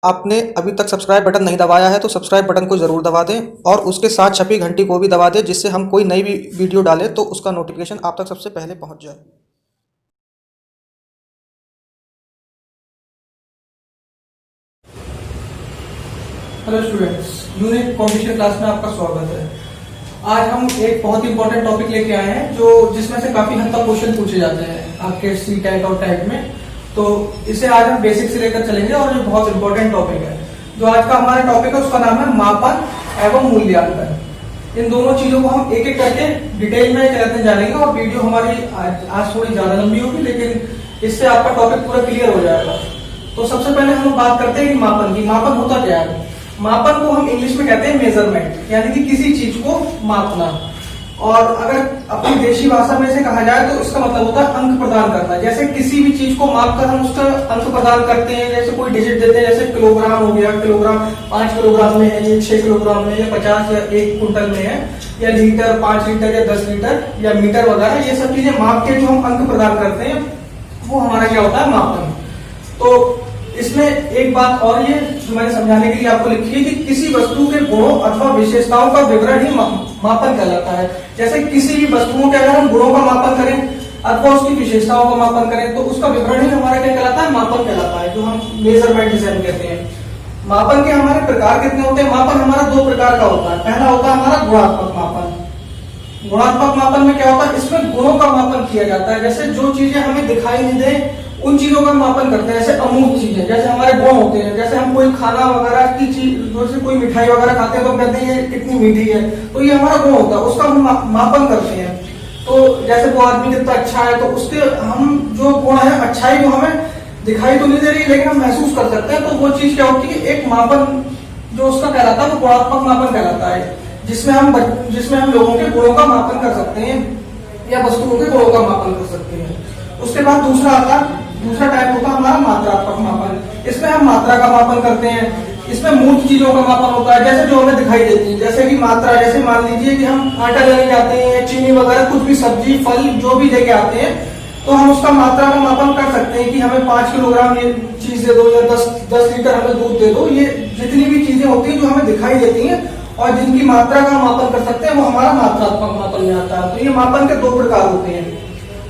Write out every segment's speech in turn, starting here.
आपने अभी तक सब्सक्राइब बटन नहीं दबाया है तो सब्सक्राइब बटन को ज़रूर दबा दें और उसके साथ छपी घंटी को भी दबा दें, जिससे हम कोई नई भी वीडियो डालें तो उसका नोटिफिकेशन आप तक सबसे पहले पहुंच जाए। Hello students, unit competition class में आपका स्वागत है। आज हम एक बहुत ही इंपॉर्टेंट टॉपिक लेके आए हैं जो जिसमें से काफी हद तक क्वेश्चन पूछे जाते हैं आपके सी टैट और टैट में। तो इसे आज हम बेसिक से लेकर चलेंगे और ये बहुत इंपॉर्टेंट टॉपिक है। जो आज का हमारा टॉपिक है उसका नाम है मापन एवं मूल्यांकन। इन दोनों चीजों को हम एक एक करके डिटेल में कहते जानेंगे और वीडियो हमारी आज थोड़ी ज्यादा लंबी होगी, लेकिन इससे आपका टॉपिक पूरा क्लियर हो जाएगा। तो सबसे पहले हम बात करते हैं कि मापन की। मापन होता क्या है? मापन को हम इंग्लिश में कहते हैं मेजरमेंट, यानी कि किसी चीज को मापना। और अगर अपनी देशी भाषा में से कहा जाए तो इसका मतलब होता है अंक प्रदान करना। जैसे किसी भी चीज को माप कर हम उसका अंक प्रदान करते हैं। जैसे कोई डिजिट देते हैं, जैसे किलोग्राम हो गया, किलोग्राम 5 किलोग्राम में है, 6 किलोग्राम में, या 50 या 1 कुंटल में है, या लीटर, 5 लीटर या 10 लीटर या मीटर वगैरह। ये सब चीजें माप के जो हम अंक प्रदान करते हैं वो हमारा क्या होता है? मापन। तो इसमें एक बात और ये जो मैंने समझाने के लिए आपको लिखी है कि किसी वस्तु के गुणों अथवा विशेषताओं का विवरण ही मापन कहलाता है। जैसे किसी भी वस्तुओं के अगर हम गुणों का मापन करें अथवा उसकी विशेषताओं का मापन करें तो उसका विवरण ही हमारा क्या कहलाता है? मापन कहलाता है, जो हम मेजरमेंट जिसे हम कहते हैं। मापन के हमारे प्रकार कितने होते हैं? मापन हमारा 2 प्रकार का होता है। पहला होता है हमारा गुणात्मक मापन। गुणात्मक मापन में क्या होता है? इसमें गुणों का मापन किया जाता है। जैसे जो चीजें हमें दिखाई नहीं दे उन चीजों का मापन करते हैं। जैसे अमूर्त चीजें, जैसे हमारे गुण होते हैं। जैसे हम कोई खाना वगैरह की चीज, जैसे कोई मिठाई वगैरह खाते हैं तो हम कहते हैं ये कितनी मीठी है, तो ये हमारा गुण होता है, उसका हम मापन करते हैं। तो जैसे वो आदमी कितना अच्छा है, तो उसके हम जो गुण है, अच्छाई वो हमें दिखाई तो नहीं दे रही लेकिन हम महसूस कर सकते हैं। तो वो चीज क्या होती है? एक मापन जो उसका कहलाता है वो गुणात्मक मापन कहलाता है, जिसमें हम लोगों के गुणों का मापन कर सकते हैं या वस्तुओं के गुणों का मापन कर सकते हैं। उसके बाद दूसरा टाइप होता है हमारा मात्रात्मक मापन। इसमें हम मात्रा का मापन करते हैं। इसमें मूर्त चीजों का मापन होता है, जैसे जो हमें दिखाई देती है। जैसे कि मात्रा, जैसे मान लीजिए कि हम आटा लेने जाते हैं, चीनी वगैरह कुछ भी सब्जी फल जो भी लेके आते हैं, तो हम उसका मात्रा का मापन कर सकते हैं कि हमें 5 किलोग्राम ये चीज दे दो या 10 लीटर हमें दूध दे दो। ये जितनी भी चीजें होती है जो हमें दिखाई देती है और जिनकी मात्रा का मापन कर सकते हैं वो हमारा मात्रात्मक मापन में आता है। तो ये मापन के 2 प्रकार होते हैं।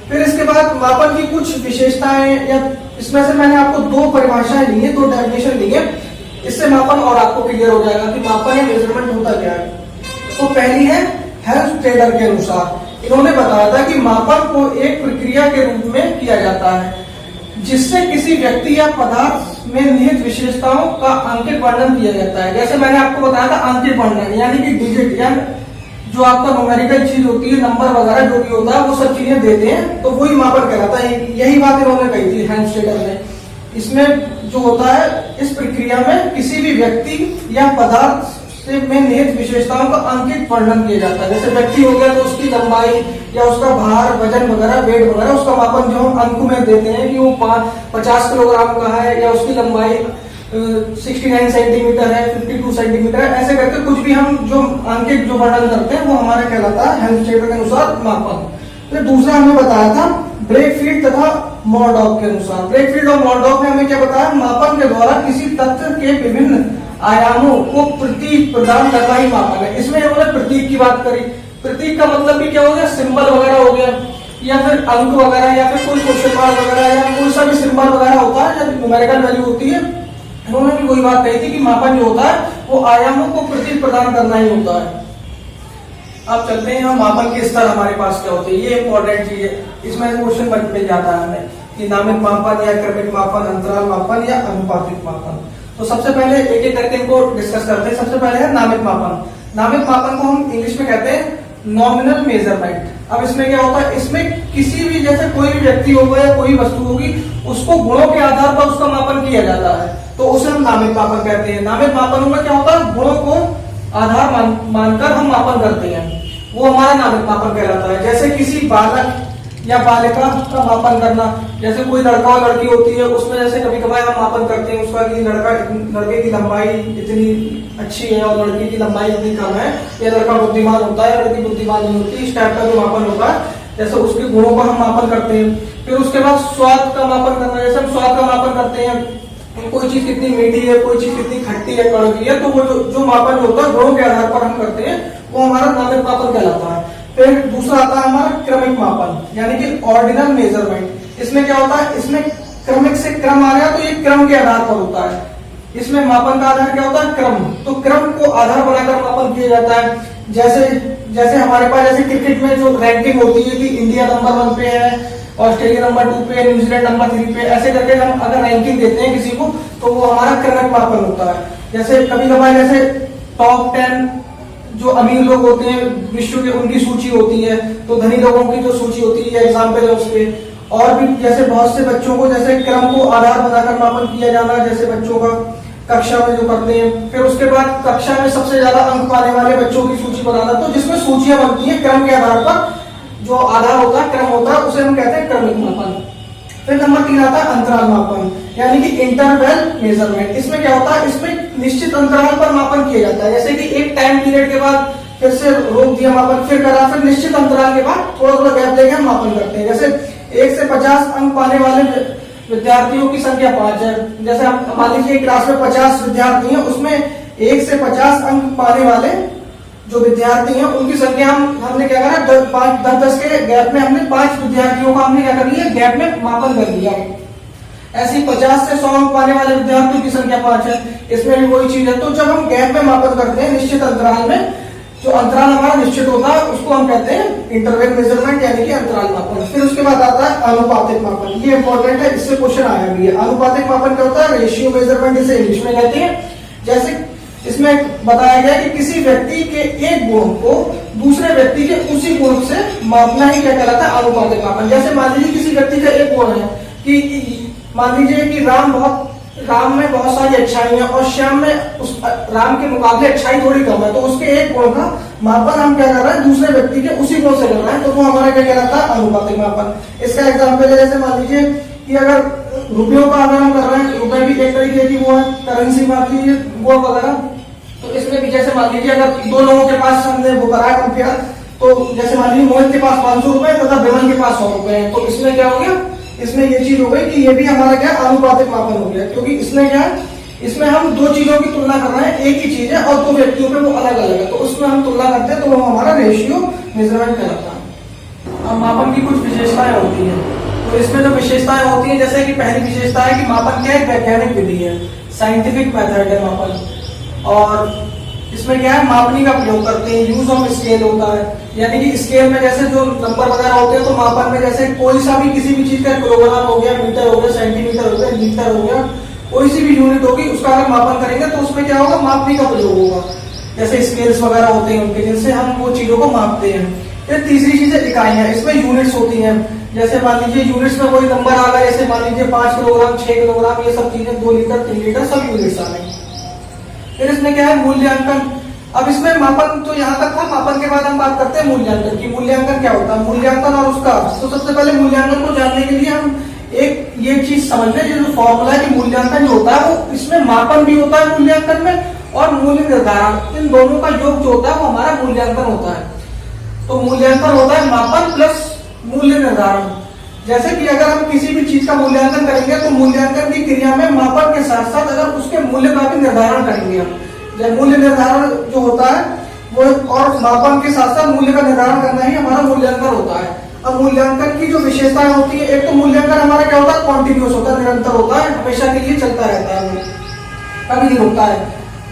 फिर इसके बाद मापन की कुछ विशेषताएं, या इसमें से मैंने आपको 2 परिभाषाएं ली है, 2 डेफिनेशन ली है। इससे मापन और आपको क्लियर हो जाएगा कि मापन या मेजरमेंट होता क्या है। तो पहली है हेल्मस्टेडर के अनुसार। इन्होंने बताया था कि मापन को एक प्रक्रिया के रूप में किया जाता है जिससे किसी व्यक्ति या पदार्थ में निहित विशेषताओं का अंकित वर्णन किया जाता है। जैसे मैंने आपको बताया था अंकित वर्णन, यानी कि डिजिट या जो आपका न्यूमेरिकल चीज होती है, नंबर वगैरह जो भी होता है, वो सब चीजें देते हैं, तो वही मापन कहलाता है। यही बात इन्होंने कही थी हेल्मस्टेडर ने। इसमें जो होता है, इस प्रक्रिया में किसी भी व्यक्ति या पदार्थ से में निहित विशेषताओं का अंकित वर्णन किया जाता है। जैसे व्यक्ति हो गया तो उसकी लंबाई या उसका भार, वजन वगैरह, वेट वगैरह, उसका मापन जो हम अंक में देते हैं कि वो 50 किलोग्राम का है या उसकी लंबाई 69 सेंटीमीटर है, 52 सेंटीमीटर है, ऐसे करके कुछ भी हम जो अंकित जो वर्णन करते हैं वो हमारा कहलाता है हेल्मस्टेडर के अनुसार मापन। फिर दूसरा हमें बताया था ब्रेकफील्ड तथा मॉरडॉक के अनुसार। ब्रेकफील्ड और मॉरडॉक ने हमें क्या बताया? मापन के द्वारा किसी तत्व के विभिन्न आयामों को प्रतीक प्रदान करना ही मापन है। इसमें हमने प्रतीक की बात करी। प्रतीक का मतलब भी क्या हो गया? सिंबल वगैरह हो गया, या फिर अंक वगैरह, या फिर कोई क्वेश्चन मार्क वगैरह, या कोई सा भी सिंबल वगैरह होता है, जब न्यूमेरिकल वैल्यू होती है। उन्होंने भी वही बात कही थी कि मापन जो होता है वो आयामों को प्रतीक प्रदान करना ही होता है। अब चलते हैं हम मापन के स्तर हमारे पास क्या होते हैं। ये इंपॉर्टेंट चीज है, इसमें क्वेश्चन मिल जाता है हमें कि नामित मापन या क्रमिक मापन, अंतराल मापन या अनुपातिक मापन। तो सबसे पहले एक एक करके इनको डिस्कस करते हैं। सबसे पहले है नामित मापन। नामित मापन को हम इंग्लिश में कहते हैं नॉमिनल मेजरमेंट। अब इसमें क्या होता है? इसमें किसी भी, जैसे कोई भी व्यक्ति होगा या कोई वस्तु होगी, उसको गुणों के आधार पर उसका मापन किया जाता है, तो उसे हम नामित मापन कहते हैं। नामित मापनों में क्या होता है? गुणों को आधार मानकर हम मापन करते हैं, वो हमारा नामित मापन कहलाता है। जैसे किसी बालक या बालिका का मापन करना, जैसे कोई लड़का और लड़की होती है, उसमें जैसे कभी कभार हम मापन करते हैं उसका कि लड़के की लंबाई इतनी अच्छी है और लड़की की लंबाई इतनी कम है, या लड़का बुद्धिमान होता है, लड़की बुद्धिमान नहीं होती, इस टाइप का जो मापन होता है, जैसे उसके गुणों का हम मापन करते हैं। फिर उसके बाद स्वाद का मापन करना, जैसे हम स्वाद का मापन करते हैं कि कोई चीज कितनी मीठी है, कोई चीज कितनी खट्टी है, कड़वी है, तो वो जो मापन जो होता है गुणों के आधार पर हम करते हैं, वो हमारा नामिक मापन कहलाता है। फिर दूसरा आता है हमारा क्रमिक मापन, यानी कि ऑर्डिनल मेजरमेंट। इसमें क्या होता है, इसमें क्रमिक से क्रम आ गया तो ये क्रम के आधार पर होता है। इसमें मापन का आधार क्या होता है, क्रम। तो क्रम को आधार बनाकर मापन किया जाता है। जैसे हमारे पास जैसे क्रिकेट में जो रैंकिंग होती है कि इंडिया नंबर 1 पे है, ऑस्ट्रेलिया नंबर 2 पे, न्यूजीलैंड नंबर 3 पे, ऐसे करके हम अगर रैंकिंग देते हैं किसी को, तो वो हमारा क्रमिक मापन होता है। जैसे कभी कभार जैसे टॉप 10 जो अमीर लोग होते हैं विश्व के, उनकी सूची होती है, तो धनी लोगों की जो सूची होती है एग्जाम्पल है उसके। और भी जैसे बहुत से बच्चों को जैसे क्रम को आधार बनाकर मापन किया जाना, जैसे बच्चों का कक्षा में जो करते हैं। फिर उसके बाद कक्षा में सबसे ज्यादा अंक पाने वाले बच्चों की सूची बनाना, तो जिसमें सूचियां बनती है क्रम के आधार पर, जो आधार होता है क्रम होता है, उसे हम कहते हैं क्रमिक मापन। फिर नंबर 3 आता है अंतराल मापन, यानी कि इंटरवल मेजरमेंट। इसमें क्या होता है, इसमें निश्चित अंतराल पर मापन किया जाता है। जैसे कि एक टाइम पीरियड के बाद फिर से रोक दिया मापन, फिर करा, फिर निश्चित अंतराल के बाद थोड़ा थोड़ा गैप लेके हम मापन करते हैं। जैसे 1 से 50 अंक पाने वाले विद्यार्थियों की संख्या 5 है। जैसे हम मान लीजिए क्लास में 50 विद्यार्थी हैं, उसमें 1 से 50 अंक पाने वाले जो विद्यार्थी हैं उनकी संख्या हमने क्या करा, 10 के गैप में हमने 5 विद्यार्थियों का हमने क्या कर लिया, गैप में मापन कर दिया। ऐसी 50 से 100 अंक पाने वाले विद्यार्थियों की संख्या 5 है, इसमें भी वही चीज है। तो जब हम गैप में मापन करते हैं निश्चित अंतराल में, जो अंतराल हमारा निश्चित होता है उसको हम कहते हैं इंटरवल मेजरमेंट, यानी कि अंतराल मापन। फिर उसके बाद आता है आनुपातिक मापन। ये इंपॉर्टेंट है, इससे क्वेश्चन आया भी है। आनुपातिक मापन क्या होता है, रेशियो मेजरमेंट इसे इंग्लिश में कहते हैं। जैसे इसमें बताया गया कि किसी व्यक्ति के एक गुण को दूसरे व्यक्ति के उसी गुण से मापना ही क्या कहलाता है, आनुपातिक मापन। जैसे मान लीजिए किसी व्यक्ति का एक गुण है कि मान लीजिए कि राम में बहुत सारी अच्छाई है और श्याम में उस राम के मुकाबले अच्छाई थोड़ी कम है, तो उसके एक गुण का मापन हम क्या कर रहे हैं, दूसरे व्यक्ति के उसी गुण से कर रहे हैं, तो वो हमारा क्या कहलाता है, आनुपातिक मापन। इसका एग्जाम्पल है, जैसे मान लीजिए कि अगर रुपयों का अगर हम कर रहे हैं, रुपए भी एक तरीके की वो है करेंसी, मान लीजिए वो वगैरह, तो इसमें भी जैसे मान लीजिए अगर 2 लोगों के पास हमने वो करा है कंपेयर, तो जैसे मान लीजिए मोहित के पास 500 रुपए तथा विमल के पास 100 रुपए है, तो इसमें क्या हो गया, इसमें ये चीज हो गई कि ये भी हमारा क्या आनुपातिक मापन हो गया, क्योंकि इसमें क्या है, इसमें हम 2 चीजों की तुलना कर रहे हैं, एक ही चीज है और 2 व्यक्तियों पे वो अलग अलग है, तो उसमें हम तुलना करते हैं, तो वो हमारा रेशियो मेजरमेंट कहलाता है। अब मापन की कुछ विशेषताएं होती हैं, तो इसमें जो विशेषताएं होती है, जैसे कि पहली विशेषता है कि मापन क्या है, वैज्ञानिक विधि है, साइंटिफिक मेथड है मापन। और इसमें क्या है, मापनी का प्रयोग करते हैं, यूज ऑफ स्केल होता है, यानी कि स्केल में जैसे जो नंबर वगैरह होते हैं, तो मापन में जैसे कोई सा भी किसी भी चीज का किलोग्राम हो गया, मीटर हो गया, सेंटीमीटर हो गया, लीटर हो गया, कोई सी भी यूनिट होगी उसका अगर मापन करेंगे तो उसमें क्या होगा, मापनी का प्रयोग होगा। जैसे स्केल्स वगैरह होते हैं उनके, जिनसे हम वो चीजों को मापते हैं। फिर तीसरी चीज है इकाइयां, इसमें यूनिट्स होती हैं। जैसे मान लीजिए यूनिट्स में कोई नंबर आ गया, जैसे मान लीजिए 5 किलोग्राम, 6 किलोग्राम, ये सब चीजें, 2 लीटर, 3 लीटर, सब यूनिट्स आ गई। फिर इसमें क्या है, मूल्यांकन। अब इसमें मापन तो यहाँ तक था, मापन के बाद हम बात करते हैं मूल्यांकन की। मूल्यांकन क्या होता है, मूल्यांकन और उसका, तो सबसे पहले मूल्यांकन को जानने के लिए हम एक ये चीज समझ लें, जो फॉर्मूला है कि मूल्यांकन जो होता है वो इसमें मापन भी होता है मूल्यांकन में, और मूल्य निर्धारण, इन दोनों का योग जो होता है वो हमारा मूल्यांकन होता है। तो मूल्यांकन होता है मापन प्लस मूल्य निर्धारण। जैसे कि अगर हम किसी भी चीज का मूल्यांकन करेंगे, तो मूल्यांकन की क्रिया में मापन के साथ साथ अगर उसके मूल्य का भी निर्धारण करेंगे हम, जब मूल्य निर्धारण जो होता है वो, और मापन के साथ साथ मूल्य का निर्धारण करना ही हमारा मूल्यांकन होता है। अब मूल्यांकन की जो विशेषताएं होती है, एक तो मूल्यांकन हमारा क्या होता है, कॉन्टिन्यूस होता है, निरंतर होता है, हमेशा के लिए चलता रहता है, कभी नहीं रुकता है।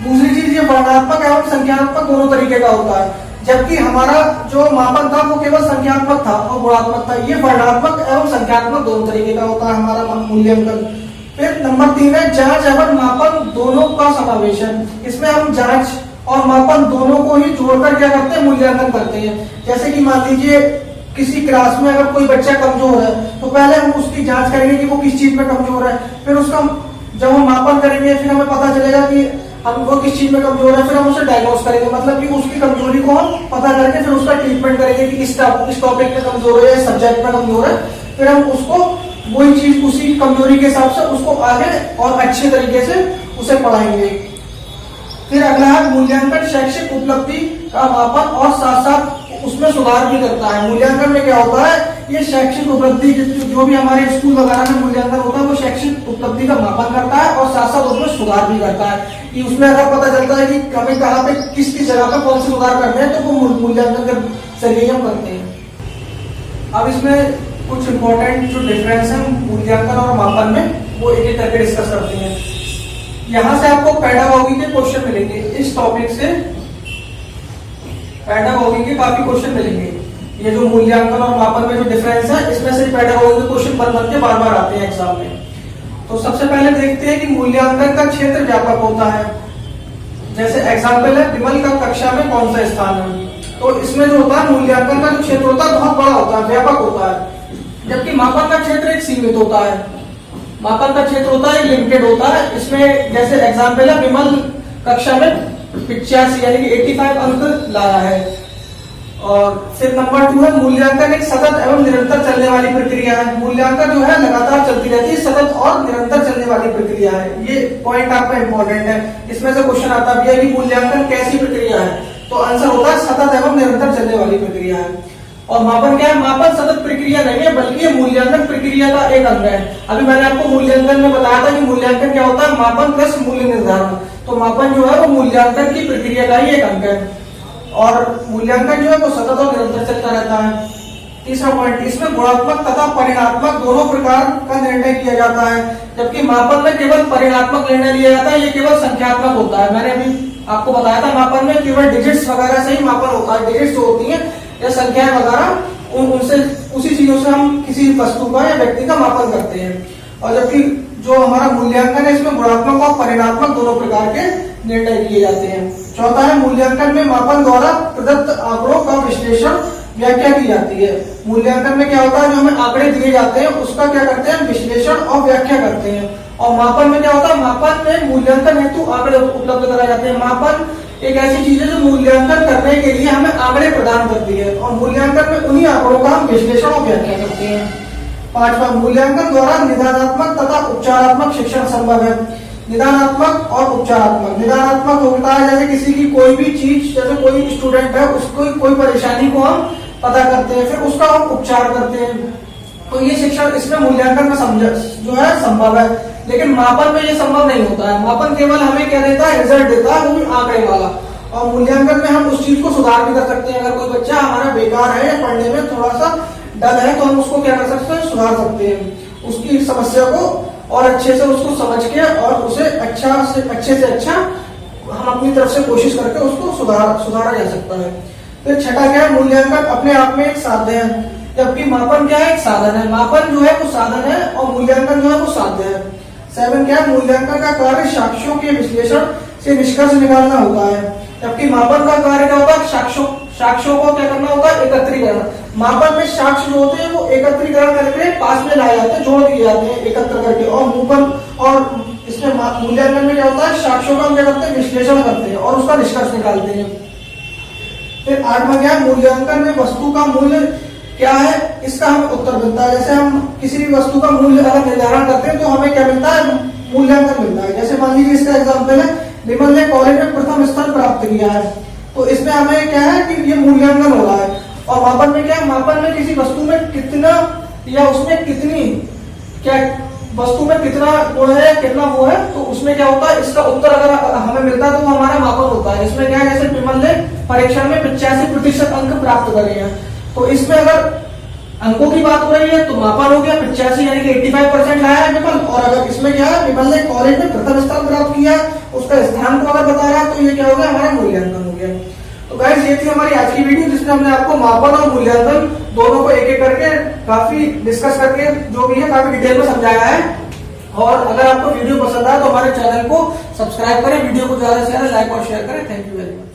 दूसरी चीज ये वर्णात्मक एवं संख्यात्मक दोनों तरीके का होता है, जबकि हमारा जो मापन था वो केवल संख्यात्मक था और गुणात्मक था। ये वर्णात्मक एवं संख्यात्मक दोनों तरीके का होता है हमारा मूल्यांकन। फिर नंबर 3 है जांच एवं मापन दोनों का समावेशन। इसमें हम जांच और मापन दोनों को ही जोड़कर क्या करते हैं, मूल्यांकन करते हैं। जैसे कि मान लीजिए किसी क्लास में अगर कोई बच्चा कमजोर है, तो पहले हम उसकी जांच करेंगे कि वो किस चीज में कमजोर है, फिर उसका जब हम मापन करेंगे फिर हमें पता चलेगा कि हम वो किस चीज में कमजोर है, फिर हम उसे डायग्नोस करेंगे, मतलब कि उसकी कमजोरी को हम पता करके फिर उसका ट्रीटमेंट करेंगे कि इस टॉपिक में कमजोर है, सब्जेक्ट में कमजोर है, फिर हम उसको वही चीज उसी कमजोरी के हिसाब से उसको आगे और अच्छे तरीके से उसे पढ़ाएंगे। फिर अगला है मूल्यांकन शैक्षिक उपलब्धि का मापन और साथ साथ उसमें सुधार भी करता है। मूल्यांकन में क्या होता है ये शैक्षिक उपलब्धि जो भी हमारे स्कूल वगैरह में मूल्यांकन होता है वो शैक्षिक उपलब्धि का मापन करता है और साथ साथ उसमें सुधार भी करता है कि उसमें अगर पता चलता है कि हमें कहाँ पे किस किस जगह पे कौन से सुधार करने हैं तो वो मूल्यांकन के जरिए हम करते हैं। अब इसमें कुछ इंपॉर्टेंट जो डिफरेंस है मूल्यांकन और मापन में वो एक एक करके डिस्कस करते हैं। यहाँ से आपको पेडागोगी के क्वेश्चन मिलेंगे, इस टॉपिक से पेडागोगी के काफी क्वेश्चन मिलेंगे। ये जो मूल्यांकन और मापन में जो डिफरेंस है इसमें से पेडागोगी के क्वेश्चन बन के बार बार आते हैं एग्जाम में। तो सबसे पहले देखते हैं कि मूल्यांकन का क्षेत्र व्यापक होता है। जैसे एग्जाम्पल है विमल का कक्षा में कौन सा स्थान है, तो इसमें जो होता है मूल्यांकन का जो क्षेत्र होता है बहुत बड़ा होता है, व्यापक होता है, जबकि मापन का क्षेत्र एक सीमित होता है। मापन का क्षेत्र होता है लिमिटेड होता है। इसमें जैसे एग्जाम्पल है विमल कक्षा में 85 यानी कि 85 अंक लाया है। और फिर नंबर 2 है मूल्यांकन एक सतत एवं निरंतर चलने वाली प्रक्रिया है। मूल्यांकन जो है लगातार चलती रहती है, सतत और निरंतर चलने वाली प्रक्रिया है। ये पॉइंट आपका इंपॉर्टेंट है, इसमें से क्वेश्चन आता भी है कि मूल्यांकन कैसी प्रक्रिया है, तो आंसर होता है सतत एवं निरंतर चलने वाली प्रक्रिया है। और मापन क्या है, मापन सतत प्रक्रिया नहीं है बल्कि ये मूल्यांकन प्रक्रिया का एक अंग है। अभी मैंने आपको मूल्यांकन में बताया था कि मूल्यांकन क्या होता है, मापन प्लस मूल्य निर्धारण। तो मापन जो है वो मूल्यांकन की प्रक्रिया का ही एक अंग है और मूल्यांकन जो है वो सतत और निरंतर चलता रहता है। तीसरा पॉइंट, इसमें गुणात्मक तथा परिणात्मक दोनों प्रकार का निर्णय किया जाता है, जबकि मापन में केवल परिणात्मक निर्णय लिया जाता है, ये केवल संख्यात्मक होता है। मैंने अभी आपको बताया था मापन में केवल डिजिट्स वगैरह से ही मापन होता है। डिजिट्स जो होती है या संख्याएं वगैरह उनसे उसी चीजों से हम किसी वस्तु का या व्यक्ति का मापन करते हैं। और जबकि जो हमारा मूल्यांकन है इसमें गुणात्मक और परिणात्मक दोनों प्रकार के निर्णय लिए जाते हैं। चौथा है मूल्यांकन में मापन द्वारा प्रदत्त आंकड़ों का विश्लेषण व्याख्या की जाती है। मूल्यांकन में क्या होता है, जो हमें आंकड़े दिए जाते हैं उसका क्या करते हैं, विश्लेषण और व्याख्या करते हैं। और मापन में क्या होता है, मापन में मूल्यांकन हेतु आंकड़े उपलब्ध कराए जाते हैं। मापन एक ऐसी चीज है जो मूल्यांकन करने के लिए हमें आंकड़े प्रदान करती है और मूल्यांकन में उन्हीं आंकड़ों का हम विश्लेषण और व्याख्या करते हैं। पांचवा, मूल्यांकन द्वारा निदानात्मक तथा उपचारात्मक शिक्षण संभव है। निदानात्मक और उपचारात्मक। निदानात्मक होता है जैसे किसी की कोई भी चीज, जैसे कोई स्टूडेंट है उसको कोई परेशानी को हम पता करते हैं, फिर उसका हम उपचार करते हैं, तो ये शिक्षण इसमें मूल्यांकन में जो है संभव है। लेकिन मापन में ये संभव नहीं होता है। मापन केवल हमें क्या देता है, रिजल्ट देता है, वो भी आंकड़े वाला। और मूल्यांकन में हम उस चीज को सुधार भी कर सकते हैं। अगर कोई बच्चा हमारा बेकार है या पढ़ने में थोड़ा सा डल है तो हम उसको क्या कर सकते हैं, सुधार सकते हैं। उसकी समस्या को और अच्छे से उसको समझ के और उसे अच्छे से अच्छा हम अपनी तरफ से कोशिश करके उसको सुधारा जा सकता है। फिर छठा क्या है, मूल्यांकन अपने आप में एक साधन है, जबकि मापन क्या है, एक साधन है। मापन जो है वो साधन है और मूल्यांकन जो है वो साध्य है। 7 क्या है, मूल्यांकन का कार्य साक्ष्यों के विश्लेषण से निष्कर्ष निकालना होता है, जबकि मापन का कार्य क्या होता है, साक्ष्यों को क्या करना होता है, एकत्रीकरण। मापन में साक्ष्य जो होते हैं वो एकत्रीकरण करके पास में लाए जाते हैं, जोड़ दिए जाते हैं एकत्र करके। और इसमें मूल्यांकन में क्या होता है, साक्ष्यों का हम क्या करते हैं, विश्लेषण करते हैं और उसका निष्कर्ष निकालते हैं। फिर 8वां क्या है, मूल्यांकन में वस्तु का मूल्य क्या है, इसका हमें उत्तर मिलता है। जैसे हम किसी भी वस्तु का मूल्य अगर निर्धारण करते हैं तो हमें क्या मिलता है, मूल्यांकन मिलता है। जैसे मान लीजिए इसका एग्जाम्पल है, विमल ने कॉलेज में प्रथम स्थान प्राप्त किया है, तो इसमें हमें क्या है कि ये मूल्यांकन हो रहा है। और मापन में क्या है, मापन में किसी वस्तु में कितना या उसमें कितनी क्या वस्तु में कितना गुण है, कितना वो है, तो उसमें क्या होता है, इसका उत्तर अगर हमें मिलता है तो वो हमारा मापन होता है। इसमें क्या है, जैसे विमल ने परीक्षा में 85% अंक प्राप्त करे हैं, तो इसमें अगर अंकों की बात हो रही है तो मापन हो गया 85 यानी कि 85% लाया है विमल। और अगर इसमें क्या है, विमल ने कॉलेज में प्रथम स्थान प्राप्त किया, उसका स्थान को अगर बता रहा है तो ये क्या हो गया, हमारा मूल्यांकन हो गया। तो गाइस ये थी हमारी आज की वीडियो, जिसमें हमने आपको मापन और मूल्यांकन दोनों को एक एक करके काफी डिस्कस करके जो भी है काफी डिटेल में समझाया है। और अगर आपको वीडियो पसंद आया तो हमारे चैनल को सब्सक्राइब करें, वीडियो को ज्यादा से ज्यादा लाइक और शेयर करें। Thank you very much.